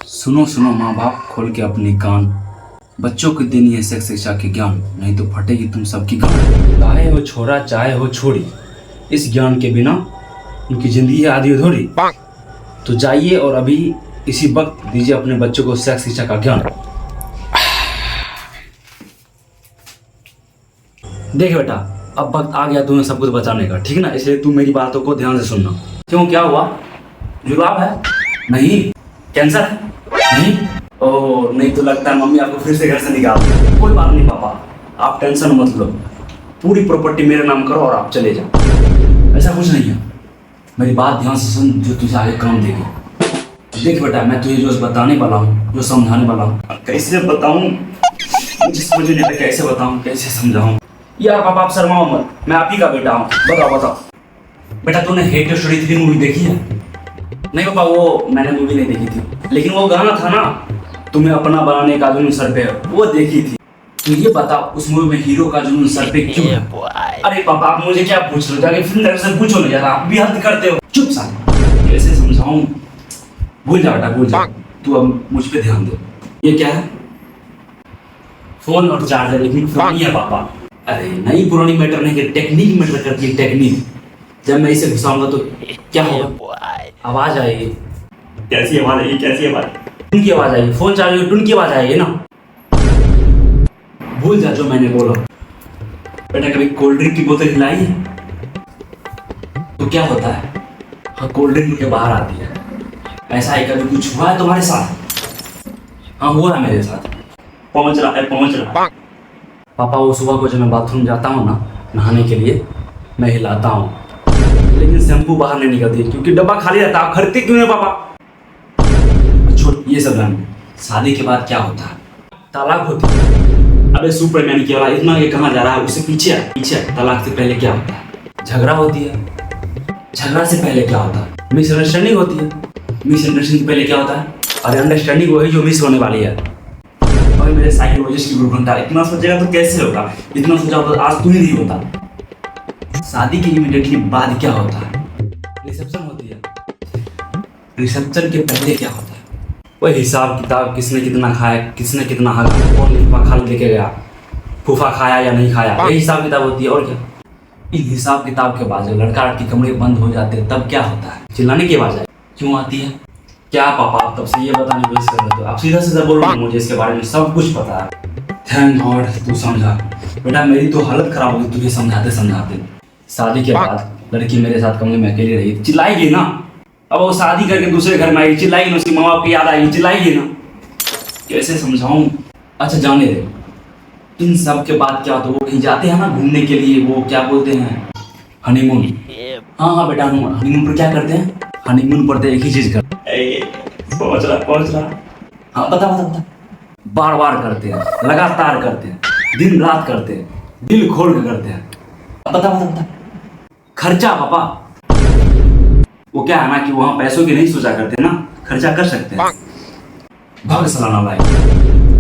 सुनो सुनो माँ बाप खोल के अपनी कान, बच्चों को देनी है सेक्स शिक्षा के ज्ञान, नहीं तो फटेगी तुम सबकी गान। चाहे हो छोरा चाहे हो छोरी, इस ज्ञान के बिना उनकी जिंदगी है आधी अधूरी। तो जाइए और अभी इसी वक्त दीजिए अपने बच्चों को सेक्स शिक्षा का ज्ञान। देख बेटा, अब वक्त आ गया तुम्हें सब कुछ बचाने का, ठीक ना? इसलिए तुम मेरी बातों को ध्यान से सुनना। क्यों, क्या हुआ? जुलाब है? नहीं। कैंसर है? नहीं। ओह नहीं, तो लगता है मम्मी आपको फिर से घर से निकाल दें। कोई बात नहीं पापा, आप टेंशन मत लो, पूरी प्रॉपर्टी मेरे नाम करो और आप चले जाओ। ऐसा कुछ नहीं है, मेरी बात ध्यान से सुन, जो तुझे आगे काम देगी। देख बेटा, मैं तुझे जो बताने वाला हूँ, जो समझाने वाला हूँ, कैसे बताऊँ मुझे समझ नहीं आता, कैसे बताऊँ कैसे समझाऊँ। यार पापा आप शर्माओ मत, मैं आप ही का बेटा हूँ। बताओ बताओ बेटा, तूने हेट स्टोरी 3 मूवी देखी है? नहीं पापा, वो मैंने मूवी नहीं देखी थी, लेकिन वो गाना था ना, तुम्हें अपना बनाने का जुनून सर पे है, वो देखी थी। तो ये बता, उस मूवी में हीरो का जुनून सर पे क्यों है? अरे पापा आप मुझे क्या पूछ रहे हो, जाके फिल्म डायरेक्टर से पूछो ना यार, आप भी हद करते हो। चुप सा, कैसे समझाऊं? भूल जा बेटा, भूल जा, तू अब मुझ पे ध्यान दे। ये क्या है? फोन और चार्जर, लेकिन फोन नहीं है पापा। अरे नहीं, पुरानी मैटर नहीं, टेक्निक मैटर करती है, टेक्निक। जब मैं इसे घुसाऊंगा तो क्या होगा? आवाज आएगी। कैसी आवाज आएगी? कैसी आवाज? टून की आवाज आएगी। फोन चार्ज टून की आवाज आएगी ना। भूल जा जो मैंने बोला। बेटा कभी कोल्ड ड्रिंक की बोतल हिलाई है तो क्या होता है? हाँ, कोल्ड ड्रिंक के बाहर आती है। ऐसा है कभी कुछ हुआ है तुम्हारे साथ? हाँ हुआ है मेरे साथ। पहुंच रहा है, पहुंच रहा है। पापा वो सुबह को जब मैं बाथरूम जाता हूँ ना नहाने के लिए, मैं हिलाता हूँ, लेकिन शैम्पू बाहर नहीं निकलती क्योंकि डब्बा खाली रहता है। आप खरीदते क्यों है पापा? छोड़ ये सब रहने। शादी के बाद क्या होता है? तलाक होती है। अबे सुपर मैन की वाला, इतना ये कहाँ जा रहा है? उससे पीछे है, पीछे है। तलाक से पहले क्या होता है? झगड़ा होती है। झगड़ा से पहले क्या होता है? मिसअंडरस्टैंडिंग होती है। मिसअंडरस्टैंडिंग से पहले क्या होता है? अरे अंडरस्टैंडिंग वही जो मिस होने वाली है। और मेरे साइकोलॉजिस्ट की ग्रुप था, इतना सोचेगा तो कैसे होगा? इतना सोचा तो आज तू ही नहीं होता। शादी के इमीडिएटली बाद क्या होता है? रिसेप्शन होती है। रिसेप्शन के पहले क्या होता है? वही हिसाब किताब, किसने कितना खाया, किसने कितना हगा, कौन लिफा खाली लेके गया, फूफा खाया या नहीं खाया, यही हिसाब किताब होती है। और क्या? इन हिसाब किताब के बाद जब लड़का लड़की कमरे बंद हो जाते हैं तब क्या होता है? चिल्लाने की आवाज क्यों आती है? क्या पापा आप तब से ये बताने की कोशिश कर रहे हो? आप सीधा सीधा बोल रहे हो, मुझे इसके बारे में सब कुछ पता है। थैंक गॉड तू समझा। बेटा मेरी तो हालत खराब हो गई तुझे समझाते समझाते। शादी के बाद लड़की मेरे साथ कमरे में अकेली रही, चिल्लाएगी ना। अब वो शादी करके दूसरे घर में आएगी, चिल्लाएगी ना, उसकी माँ बाप की याद आएगी, चिल्लाएगी ना। कैसे समझाऊं? अच्छा जाने दे। इन सब के बाद क्या होता है? वो कहीं जाते हैं ना घूमने के लिए, वो क्या बोलते हैं, हनीमून। हाँ हाँ बेटा, हनीमून पर क्या करते हैं? हनीमून पर तो एक ही चीज करते हैं। पहुंच रहा। हाँ बता बता बता। बार बार करते हैं, लगातार करते हैं, दिन रात करते हैं, दिल खोल के करते हैं। बता बता बता। खर्चा पापा, वो क्या है ना कि वहाँ पैसों की नहीं सोचा करते ना, खर्चा कर सकते हैं। भाग सलाना भाई,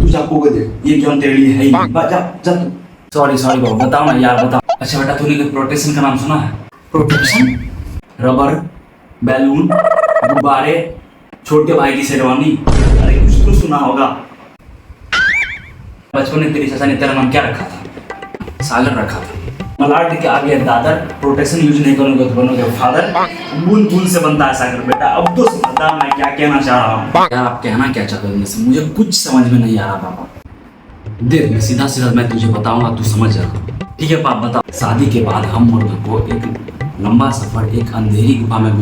तू जा को दे, ये ज्ञान तेरे लिए है ही नहीं। जा जा तू। सॉरी बाबू, बताओ ना यार बताओ। अच्छा बेटा, तूने कोई प्रोटेक्शन का नाम सुना है? प्रोटेक्शन? रबर, बैलून, गुब्बारे, छोटे भाई की शेरवानी, अरे कुछ तो सुना होगा। बचपन में तेरी चाचा ने तेरा नाम क्या रखा था? सागर रखा था। मलाड के आगे दादर, प्रोटेक्शन यूज नहीं करोगे तो बनोगे फादर। बूंद से बनता है सागर। बेटा अब तो समझदार मैं क्या कहना चाह रहा हूँ। यार आप कहना क्या चाहते हो? मुझे कुछ समझ में नहीं आ रहा पापा। देख मैं सीधा मैं तुझे बताऊंगा, तू समझ जा। ठीक है पापा बताओ। शादी के बाद हम मुर्ग को एक लंबा सफर एक अंधेरी गुफा में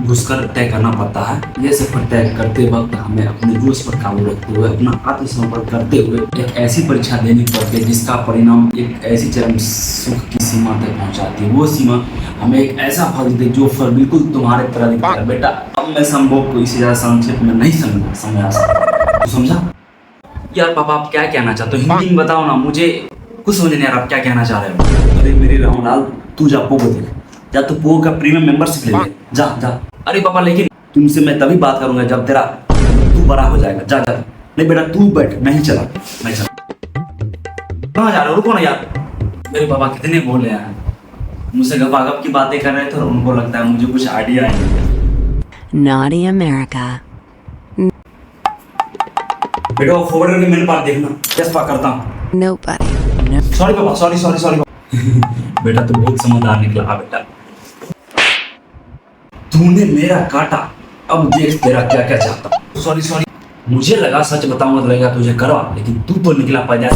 घुसकर तय करना पड़ता है। ये सफर तय करते वक्त हमें अपने जोश पर काबू रखते हुए, अपना आत्मसमर्पण करते हुए एक ऐसी परीक्षा देनी पड़ती है जिसका परिणाम एक ऐसी चरम सुख की सीमा तक पहुंचाती है। वो सीमा हमें एक ऐसा फल दे जो फल बिल्कुल तुम्हारे तरह दिखता है। बेटा अब मैं संभव को इसी ज्यादा संक्षेप में नहीं समझा सकता। तू समझा? यार पापा आप क्या कहना चाहते हो? हिंदी में बताओ ना, मुझे कुछ समझ नहीं आ रहा आप क्या कहना चाह रहे हो। अरे मेरे रामलाल, तू जा पोगो देख, या तो पोगो का प्रीमियम मेंबरशिप ले ले, जा जा। अरे पापा लेकिन तुमसे मैं तभी बात करूंगा जब तेरा तू बड़ा हो जाएगा। जा जा। नहीं बेटा तू बैठ, नहीं चला, नहीं चला। कहाँ जा रहे हो? रुको ना यार। मेरे पापा कितने बोले हैं, मुझसे गपागप की बातें कर रहे थे और उनको लगता है मुझे कुछ आइडिया नहीं है। Naughty America. बेटा वो फॉरवर्ड करके मेरे पास देखना, यस पा करता हूँ। Nobody. सॉरी पापा, सॉरी सॉरी सॉरी। बेटा तू बहुत समझदार निकला। हाँ बेटा, तूने मेरा काटा, अब देख तेरा क्या क्या चाहता। सॉरी सॉरी, मुझे लगा सच बताऊंगा तो लगेगा तुझे करवा, लेकिन तू तो निकला पैदा।